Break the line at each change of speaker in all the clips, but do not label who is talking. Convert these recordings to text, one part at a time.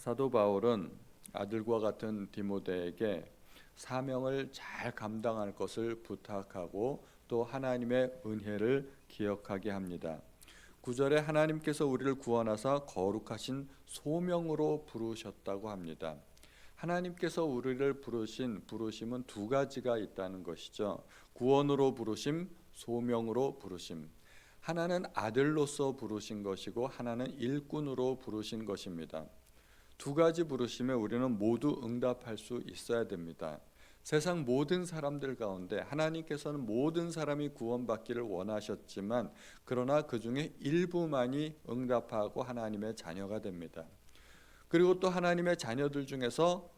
사도 바울은 아들과 같은 디모데에게 사명을 잘 감당할 것을 부탁하고 또 하나님의 은혜를 기억하게 합니다. 9절에 하나님께서 우리를 구원하사 거룩하신 소명으로 부르셨다고 합니다. 하나님께서 우리를 부르신 부르심은 두 가지가 있다는 것이죠. 구원으로 부르심, 소명으로 부르심. 하나는 아들로서 부르신 것이고 하나는 일꾼으로 부르신 것입니다. 두 가지 부르심에 우리는 모두 응답할 수 있어야 됩니다. 세상 모든 사람들 가운데 하나님께서는 모든 사람이 구원받기를 원하셨지만 그러나 그 중에 일부만이 응답하고 하나님의 자녀가 됩니다. 그리고 또 하나님의 자녀들 중에서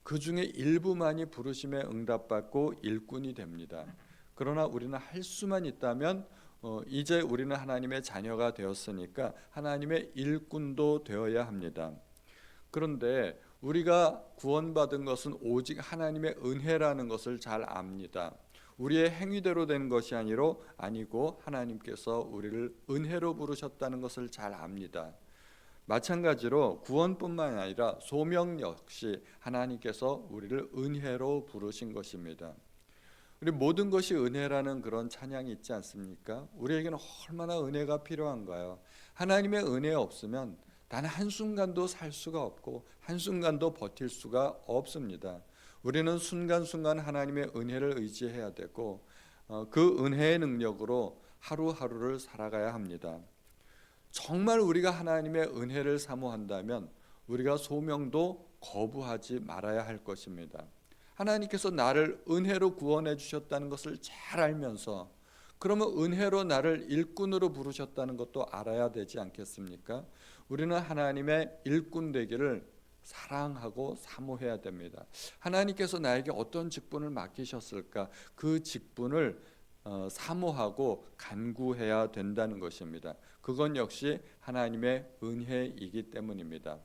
그 중에 일부만이 부르심에 응답받고 일꾼이 됩니다. 그러나 우리는 할 수만 있다면 이제 우리는 하나님의 자녀가 되었으니까 하나님의 일꾼도 되어야 합니다. 그런데 우리가 구원받은 것은 오직 하나님의 은혜라는 것을 잘 압니다. 우리의 행위대로 된 것이 아니고 하나님께서 우리를 은혜로 부르셨다는 것을 잘 압니다. 마찬가지로 구원뿐만 아니라 소명 역시 하나님께서 우리를 은혜로 부르신 것입니다. 우리 모든 것이 은혜라는 그런 찬양이 있지 않습니까? 우리에게는 얼마나 은혜가 필요한가요? 하나님의 은혜 없으면 단 한순간도 살 수가 없고 한순간도 버틸 수가 없습니다. 우리는 순간순간 하나님의 은혜를 의지해야 되고 그 은혜의 능력으로 하루하루를 살아가야 합니다. 정말 우리가 하나님의 은혜를 사모한다면 우리가 소명도 거부하지 말아야 할 것입니다. 하나님께서 나를 은혜로 구원해 주셨다는 것을 잘 알면서 그러면 은혜로 나를 일꾼으로 부르셨다는 것도 알아야 되지 않겠습니까? 우리는 하나님의 일꾼 되기를 사랑하고 사모해야 됩니다. 하나님께서 나에게 어떤 직분을 맡기셨을까? 그 직분을 사모하고 간구해야 된다는 것입니다. 그건 역시 하나님의 은혜이기 때문입니다.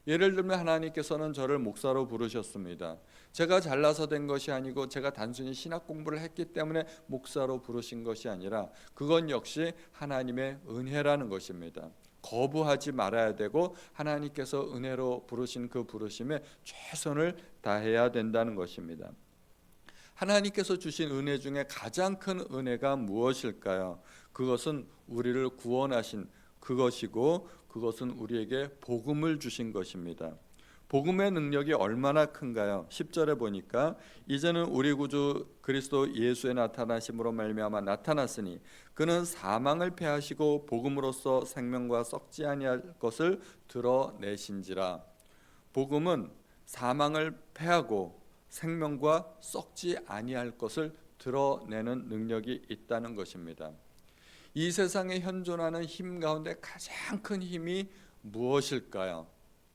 예를 들면 하나님께서는 저를 목사로 부르셨습니다. 제가 잘나서 된 것이 아니고 제가 단순히 신학 공부를 했기 때문에 목사로 부르신 것이 아니라 그건 역시 하나님의 은혜라는 것입니다. 거부하지 말아야 되고 하나님께서 은혜로 부르신 그 부르심에 최선을 다해야 된다는 것입니다. 하나님께서 주신 은혜 중에 가장 큰 은혜가 무엇일까요? 그것은 우리를 구원하신 그것이고 그것은 우리에게 복음을 주신 것입니다. 복음의 능력이 얼마나 큰가요? 10절에 보니까 이제는 우리 구주 그리스도 예수의 나타나심으로 말미암아 나타났으니 그는 사망을 패하시고 복음으로써 생명과 썩지 아니할 것을 드러내신지라. 복음은 사망을 패하고 생명과 썩지 아니할 것을 드러내는 능력이 있다는 것입니다. 이 세상에 현존하는 힘 가운데 가장 큰 힘이 무엇일까요?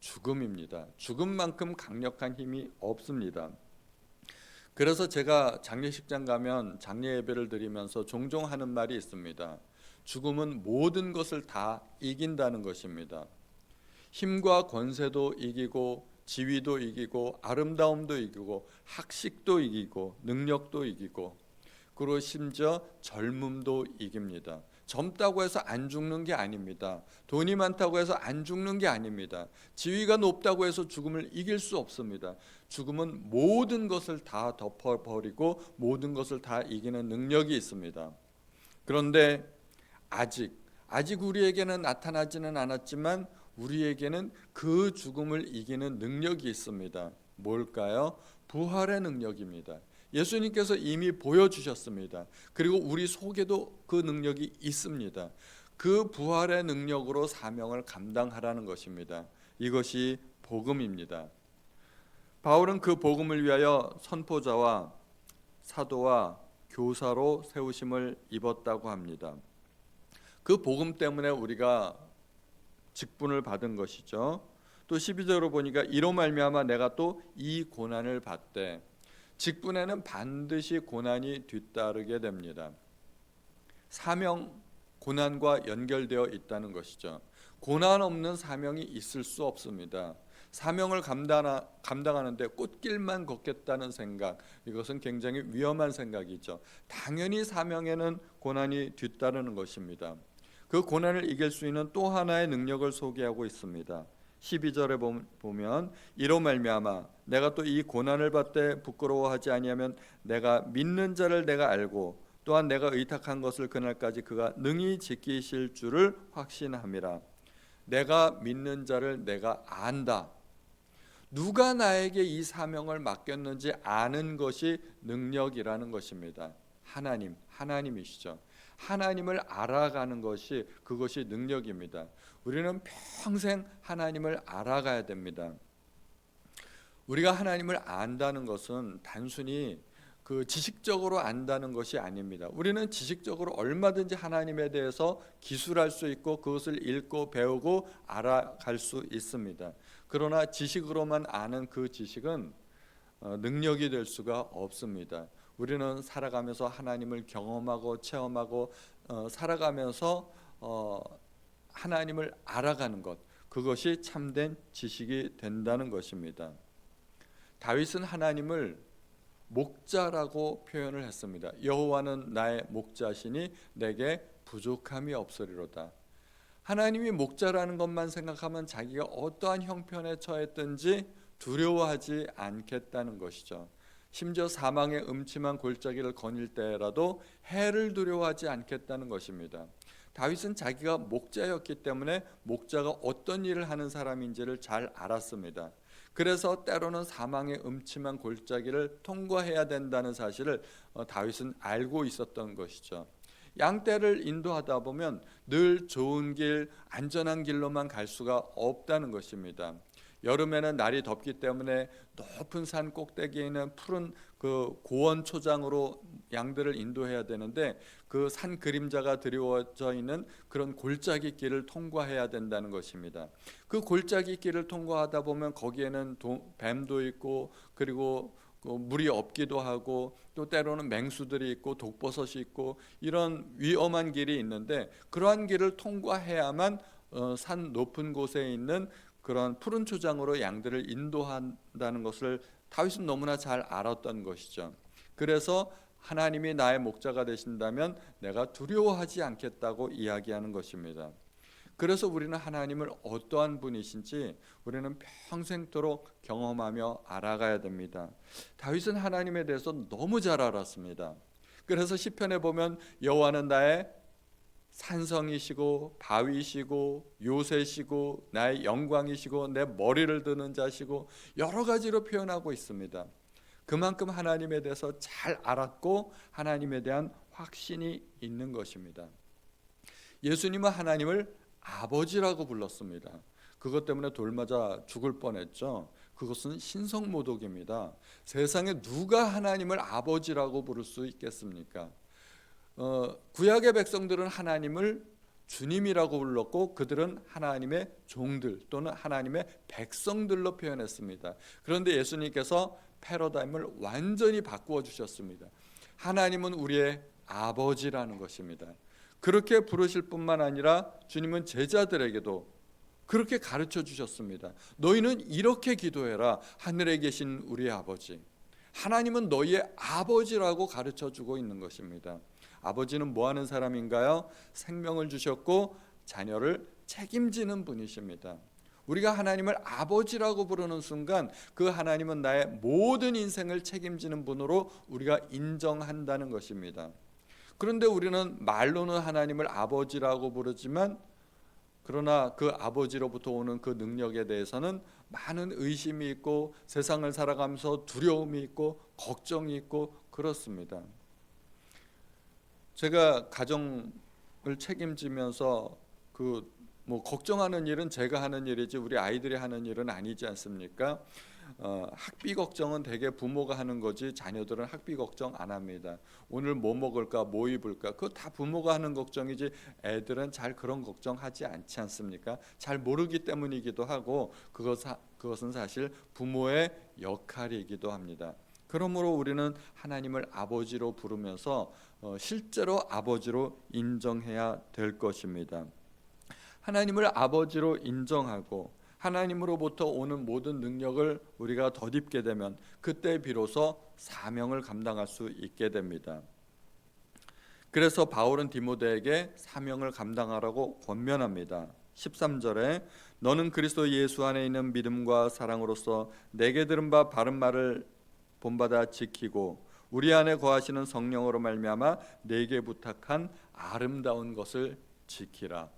죽음입니다. 죽음만큼 강력한 힘이 없습니다. 그래서 제가 장례식장 가면 장례 예배를 드리면서 종종 하는 말이 있습니다. 죽음은 모든 것을 다 이긴다는 것입니다. 힘과 권세도 이기고 지위도 이기고 아름다움도 이기고 학식도 이기고 능력도 이기고 그리고 심지어 젊음도 이깁니다. 젊다고 해서 안 죽는 게 아닙니다. 돈이 많다고 해서 안 죽는 게 아닙니다. 지위가 높다고 해서 죽음을 이길 수 없습니다. 죽음은 모든 것을 다 덮어버리고 모든 것을 다 이기는 능력이 있습니다. 그런데 아직 우리에게는 나타나지는 않았지만 우리에게는 그 죽음을 이기는 능력이 있습니다. 뭘까요? 부활의 능력입니다. 예수님께서 이미 보여주셨습니다. 그리고 우리 속에도 그 능력이 있습니다. 그 부활의 능력으로 사명을 감당하라는 것입니다. 이것이 복음입니다. 바울은 그 복음을 위하여 선포자와 사도와 교사로 세우심을 입었다고 합니다. 그 복음 때문에 우리가 직분을 받은 것이죠. 또 12절로 보니까 이로 말미암아 내가 또 이 고난을 받되 직분에는 반드시 고난이 뒤따르게 됩니다. 사명 고난과 연결되어 있다는 것이죠. 고난 없는 사명이 있을 수 없습니다. 사명을 감당하는데 꽃길만 걷겠다는 생각, 이것은 굉장히 위험한 생각이죠. 당연히 사명에는 고난이 뒤따르는 것입니다. 그 고난을 이길 수 있는 또 하나의 능력을 소개하고 있습니다. 12절에 보면 이로 말미암아 내가 또 이 고난을 받되 부끄러워하지 아니하면 내가 믿는 자를 내가 알고 또한 내가 의탁한 것을 그날까지 그가 능히 지키실 줄을 확신함이라. 내가 믿는 자를 내가 안다. 누가 나에게 이 사명을 맡겼는지 아는 것이 능력이라는 것입니다. 하나님이시죠. 하나님을 알아가는 것이 그것이 능력입니다. 우리는 평생 하나님을 알아가야 됩니다. 우리가 하나님을 안다는 것은 단순히 그 지식적으로 안다는 것이 아닙니다. 우리는 지식적으로 얼마든지 하나님에 대해서 기술할 수 있고 그것을 읽고 배우고 알아갈 수 있습니다. 그러나 지식으로만 아는 그 지식은 능력이 될 수가 없습니다. 우리는 살아가면서 하나님을 경험하고 체험하고 살아가면서 하나님을 알아가는 것, 그것이 참된 지식이 된다는 것입니다. 다윗은 하나님을 목자라고 표현을 했습니다. 여호와는 나의 목자시니 내게 부족함이 없으리로다. 하나님이 목자라는 것만 생각하면 자기가 어떠한 형편에 처했든지 두려워하지 않겠다는 것이죠. 심지어 사망의 음침한 골짜기를 거닐 때라도 해를 두려워하지 않겠다는 것입니다. 다윗은 자기가 목자였기 때문에 목자가 어떤 일을 하는 사람인지를 잘 알았습니다. 그래서 때로는 사망의 음침한 골짜기를 통과해야 된다는 사실을 다윗은 알고 있었던 것이죠. 양떼를 인도하다 보면 늘 좋은 길, 안전한 길로만 갈 수가 없다는 것입니다. 여름에는 날이 덥기 때문에 높은 산 꼭대기에 있는 푸른 그 고원 초장으로 양들을 인도해야 되는데 그 산 그림자가 드리워져 있는 그런 골짜기 길을 통과해야 된다는 것입니다. 그 골짜기 길을 통과하다 보면 거기에는 뱀도 있고 그리고 물이 없기도 하고 또 때로는 맹수들이 있고 독버섯이 있고 이런 위험한 길이 있는데 그러한 길을 통과해야만 산 높은 곳에 있는 그런 푸른 초장으로 양들을 인도한다는 것을 다윗은 너무나 잘 알았던 것이죠. 그래서 하나님이 나의 목자가 되신다면 내가 두려워하지 않겠다고 이야기하는 것입니다. 그래서 우리는 하나님을 어떠한 분이신지 우리는 평생토록 경험하며 알아가야 됩니다. 다윗은 하나님에 대해서 너무 잘 알았습니다. 그래서 시편에 보면 여호와는 나의 산성이시고 바위시고 요새시고 나의 영광이시고 내 머리를 드는 자시고 여러 가지로 표현하고 있습니다. 그만큼 하나님에 대해서 잘 알았고 하나님에 대한 확신이 있는 것입니다. 예수님은 하나님을 아버지라고 불렀습니다. 그것 때문에 돌 맞아 죽을 뻔했죠. 그것은 신성모독입니다. 세상에 누가 하나님을 아버지라고 부를 수 있겠습니까? 구약의 백성들은 하나님을 주님이라고 불렀고 그들은 하나님의 종들 또는 하나님의 백성들로 표현했습니다. 그런데 예수님께서 패러다임을 완전히 바꾸어 주셨습니다. 하나님은 우리의 아버지라는 것입니다. 그렇게 부르실 뿐만 아니라 주님은 제자들에게도 그렇게 가르쳐 주셨습니다. 너희는 이렇게 기도해라. 하늘에 계신 우리의 아버지. 하나님은 너희의 아버지라고 가르쳐 주고 있는 것입니다. 아버지는 뭐 하는 사람인가요? 생명을 주셨고 자녀를 책임지는 분이십니다. 우리가 하나님을 아버지라고 부르는 순간 그 하나님은 나의 모든 인생을 책임지는 분으로 우리가 인정한다는 것입니다. 그런데 우리는 말로는 하나님을 아버지라고 부르지만 그러나 그 아버지로부터 오는 그 능력에 대해서는 많은 의심이 있고 세상을 살아가면서 두려움이 있고 걱정이 있고 그렇습니다. 제가 가정을 책임지면서 걱정하는 일은 제가 하는 일이지 우리 아이들이 하는 일은 아니지 않습니까? 학비 걱정은 대개 부모가 하는 거지 자녀들은 학비 걱정 안 합니다. 오늘 뭐 먹을까 뭐 입을까 그거 다 부모가 하는 걱정이지 애들은 잘 그런 걱정하지 않지 않습니까? 잘 모르기 때문이기도 하고 그것은 사실 부모의 역할이기도 합니다. 그러므로 우리는 하나님을 아버지로 부르면서 실제로 아버지로 인정해야 될 것입니다. 하나님을 아버지로 인정하고 하나님으로부터 오는 모든 능력을 우리가 덧입게 되면 그때 비로소 사명을 감당할 수 있게 됩니다. 그래서 바울은 디모데에게 사명을 감당하라고 권면합니다. 13절에 너는 그리스도 예수 안에 있는 믿음과 사랑으로서 내게 들은 바 바른 말을 본받아 지키고 우리 안에 거하시는 성령으로 말미암아 내게 부탁한 아름다운 것을 지키라.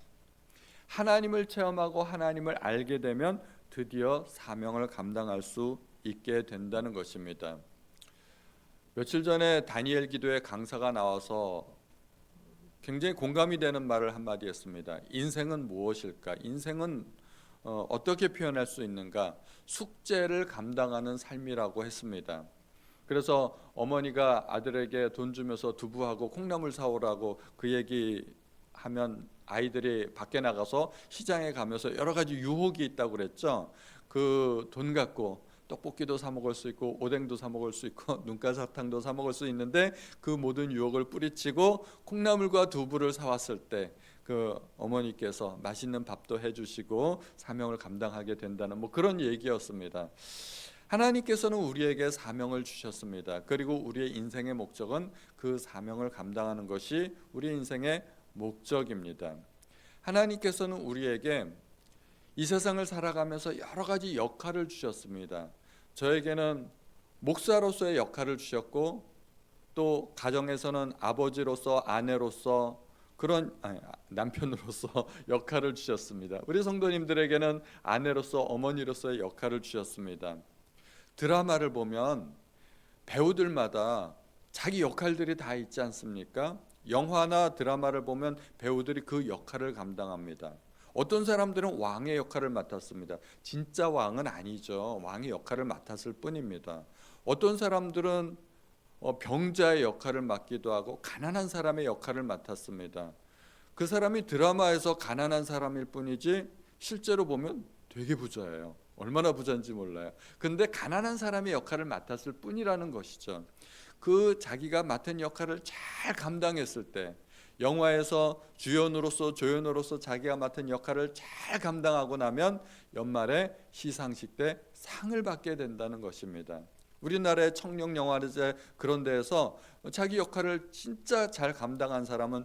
하나님을 체험하고 하나님을 알게 되면 드디어 사명을 감당할 수 있게 된다는 것입니다. 며칠 전에 다니엘 기도회 강사가 나와서 굉장히 공감이 되는 말을 한마디 했습니다. 인생은 무엇일까? 인생은 어떻게 표현할 수 있는가? 숙제를 감당하는 삶이라고 했습니다. 그래서 어머니가 아들에게 돈 주면서 두부하고 콩나물 사오라고 그 얘기하면 아이들이 밖에 나가서 시장에 가면서 여러 가지 유혹이 있다고 그랬죠. 그 돈 갖고 떡볶이도 사 먹을 수 있고 오뎅도 사 먹을 수 있고 눈가사탕도 사 먹을 수 있는데 그 모든 유혹을 뿌리치고 콩나물과 두부를 사왔을 때 그 어머니께서 맛있는 밥도 해주시고 사명을 감당하게 된다는 뭐 그런 얘기였습니다. 하나님께서는 우리에게 사명을 주셨습니다. 그리고 우리의 인생의 목적은 그 사명을 감당하는 것이 우리 인생의 목적입니다. 하나님께서는 우리에게 이 세상을 살아가면서 여러 가지 역할을 주셨습니다. 저에게는 목사로서의 역할을 주셨고 또 가정에서는 아버지로서 아내로서 남편으로서 역할을 주셨습니다. 우리 성도님들에게는 아내로서 어머니로서의 역할을 주셨습니다. 드라마를 보면 배우들마다 자기 역할들이 다 있지 않습니까? 영화나 드라마를 보면 배우들이 그 역할을 감당합니다. 어떤 사람들은 왕의 역할을 맡았습니다. 진짜 왕은 아니죠. 왕의 역할을 맡았을 뿐입니다. 어떤 사람들은 병자의 역할을 맡기도 하고 가난한 사람의 역할을 맡았습니다. 그 사람이 드라마에서 가난한 사람일 뿐이지 실제로 보면 되게 부자예요. 얼마나 부자인지 몰라요. 근데 가난한 사람의 역할을 맡았을 뿐이라는 것이죠. 그 자기가 맡은 역할을 잘 감당했을 때 영화에서 주연으로서 조연으로서 자기가 맡은 역할을 잘 감당하고 나면 연말에 시상식 때 상을 받게 된다는 것입니다. 우리나라의 청룡 영화제 그런 데에서 자기 역할을 진짜 잘 감당한 사람은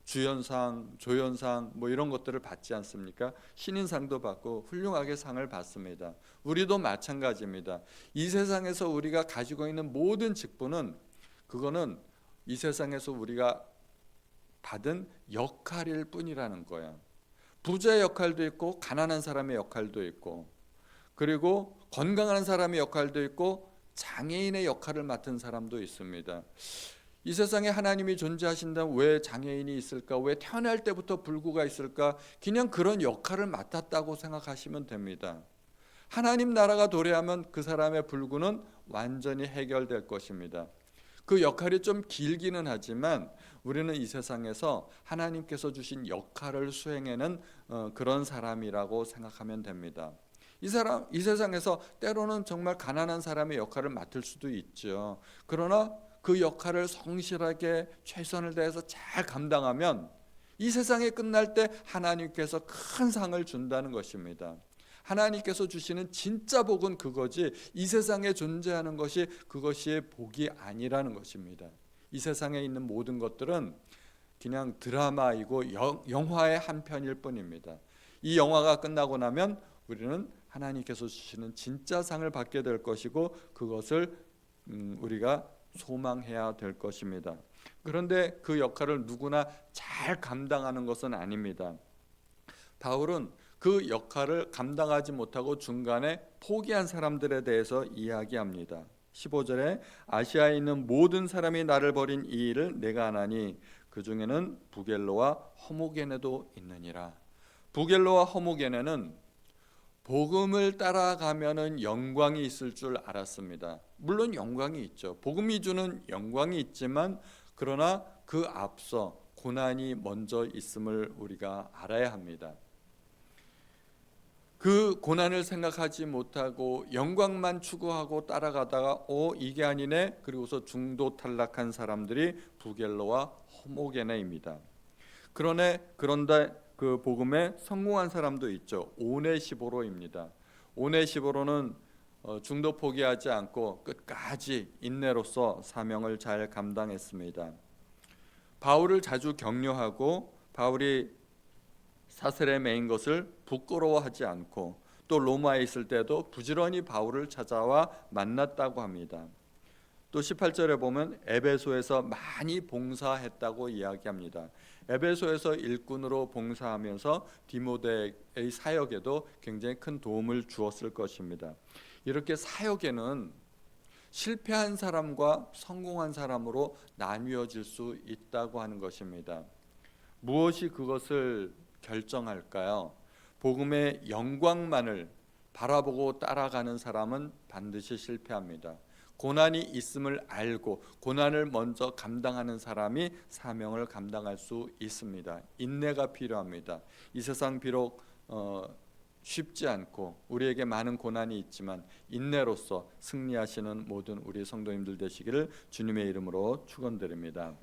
주연상, 조연상 뭐 이런 것들을 받지 않습니까? 신인상도 받고 훌륭하게 상을 받습니다. 우리도 마찬가지입니다. 이 세상에서 우리가 가지고 있는 모든 직분은 그거는 이 세상에서 우리가 받은 역할일 뿐이라는 거야. 부자의 역할도 있고 가난한 사람의 역할도 있고 그리고 건강한 사람의 역할도 있고 장애인의 역할을 맡은 사람도 있습니다. 이 세상에 하나님이 존재하신다면 왜 장애인이 있을까? 왜 태어날 때부터 불구가 있을까? 그냥 그런 역할을 맡았다고 생각하시면 됩니다. 하나님 나라가 도래하면 그 사람의 불구는 완전히 해결될 것입니다. 그 역할이 좀 길기는 하지만 우리는 이 세상에서 하나님께서 주신 역할을 수행하는 그런 사람이라고 생각하면 됩니다. 이 세상에서 때로는 정말 가난한 사람의 역할을 맡을 수도 있죠. 그러나 그 역할을 성실하게 최선을 다해서 잘 감당하면 이 세상이 끝날 때 하나님께서 큰 상을 준다는 것입니다. 하나님께서 주시는 진짜 복은 그거지 이 세상에 존재하는 것이 그것이 복이 아니라는 것입니다. 이 세상에 있는 모든 것들은 그냥 드라마이고 영화의 한 편일 뿐입니다. 이 영화가 끝나고 나면 우리는 하나님께서 주시는 진짜 상을 받게 될 것이고 그것을 우리가 소망해야 될 것입니다. 그런데 그 역할을 누구나 잘 감당하는 것은 아닙니다. 바울은 그 역할을 감당하지 못하고 중간에 포기한 사람들에 대해서 이야기합니다. 15절에 아시아에 있는 모든 사람이 나를 버린 이 일을 내가 안하니 그 중에는 부겔로와 허모게네도 있느니라. 부겔로와 허모게네는 복음을 따라가면은 영광이 있을 줄 알았습니다. 물론 영광이 있죠. 복음이 주는 영광이 있지만 그러나 그 앞서 고난이 먼저 있음을 우리가 알아야 합니다. 그 고난을 생각하지 못하고 영광만 추구하고 따라가다가 이게 아니네 그리고서 중도 탈락한 사람들이 부겔로와 허모게네입니다. 그런데 그 복음에 성공한 사람도 있죠. 오네시보로입니다. 오네시보로는 중도 포기하지 않고 끝까지 인내로서 사명을 잘 감당했습니다. 바울을 자주 격려하고 바울이 사슬에 매인 것을 부끄러워하지 않고 또 로마에 있을 때도 부지런히 바울을 찾아와 만났다고 합니다. 또 18절에 보면 에베소에서 많이 봉사했다고 이야기합니다. 에베소에서 일꾼으로 봉사하면서 디모데의 사역에도 굉장히 큰 도움을 주었을 것입니다. 이렇게 사역에는 실패한 사람과 성공한 사람으로 나뉘어질 수 있다고 하는 것입니다. 무엇이 그것을 결정할까요? 복음의 영광만을 바라보고 따라가는 사람은 반드시 실패합니다. 고난이 있음을 알고 고난을 먼저 감당하는 사람이 사명을 감당할 수 있습니다. 인내가 필요합니다. 이 세상 비록 쉽지 않고 우리에게 많은 고난이 있지만 인내로서 승리하시는 모든 우리 성도님들 되시기를 주님의 이름으로 축원드립니다.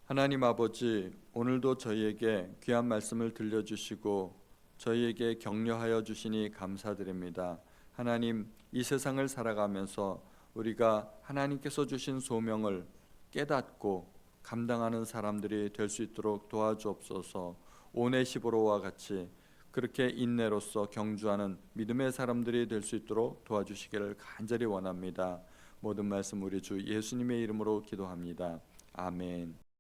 하나님 아버지, 오늘도 저희에게 귀한 말씀을 들려주시고 저희에게 격려하여 주시니 감사드립니다. 하나님, 이 세상을 살아가면서 우리가 하나님께서 주신 소명을 깨닫고 감당하는 사람들이 될 수 있도록 도와주옵소서. 오네시보로와 같이 그렇게 인내로서 경주하는 믿음의 사람들이 될 수 있도록 도와주시기를 간절히 원합니다. 모든 말씀 우리 주 예수님의 이름으로 기도합니다. 아멘.